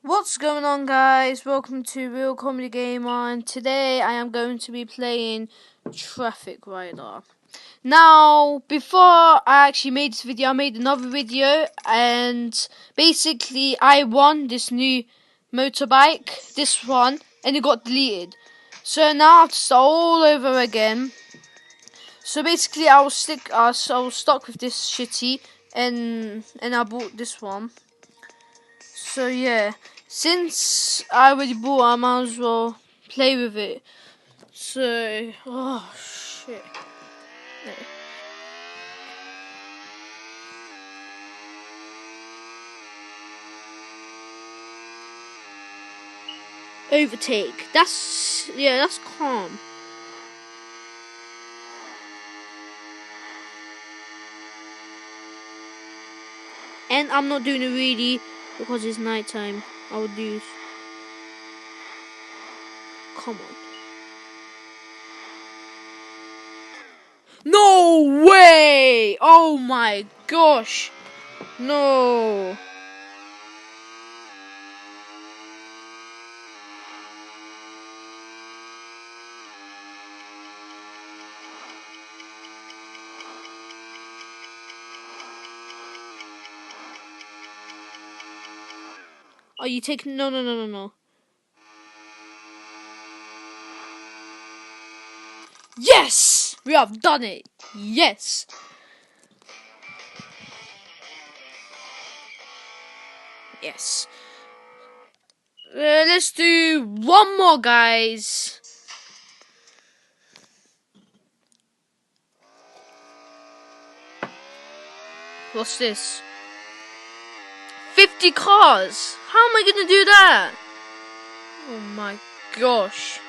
What's going on, guys? Welcome to Real Comedy Gamer, and today I am going to be playing Traffic Rider. Now, before I actually made this video, I made another video, and basically I won this new motorbike, this one, and it got deleted. So now I have to start all over again. So basically I was stuck with this shitty, and I bought this one. So yeah, since I already bought it, I might as well play with it. So, oh shit. Overtake. That's calm. And I'm not doing it really because it's nighttime. I would use. Come on. No way! Oh my gosh! No. Are you taking? No. Yes! We have done it! Yes! Yes. Let's do one more, guys. What's this? 50 cars! How am I gonna do that? Oh my gosh.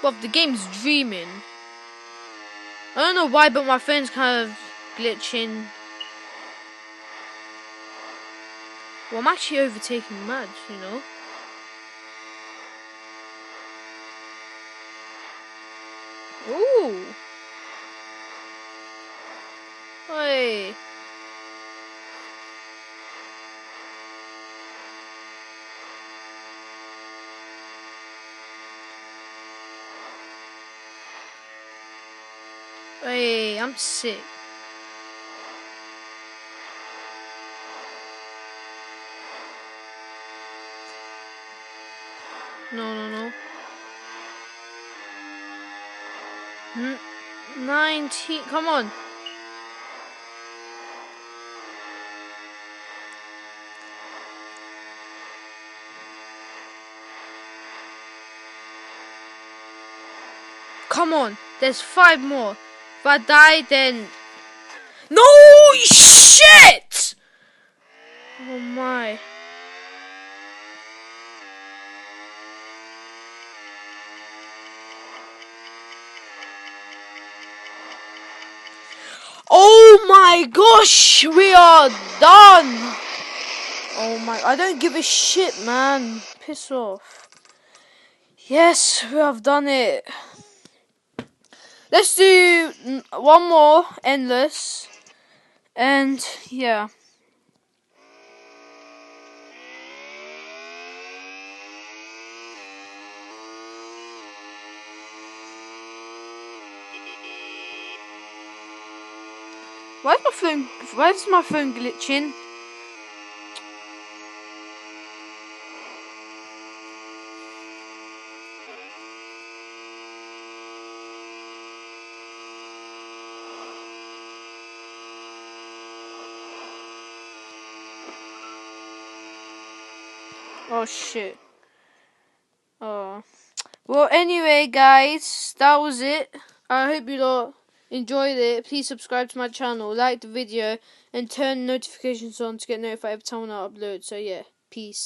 Well, the game's dreaming. I don't know why, but my phone's kind of glitching. Well, I'm actually overtaking Mads, you know. Ooh. Hey. Hey, I'm sick. No. 19, come on. Come on, there's 5 more. If I die, then... No! Shit! Oh my. Oh my gosh, we are done. Oh my, I don't give a shit, man. Piss off. Yes, we have done it. Let's do one more, endless. And yeah. Why is my phone glitching? Oh shit. Oh. Well, anyway, guys, that was it. I hope you all enjoyed it. Please subscribe to my channel, like the video, and turn notifications on to get notified every time I upload. So yeah, peace.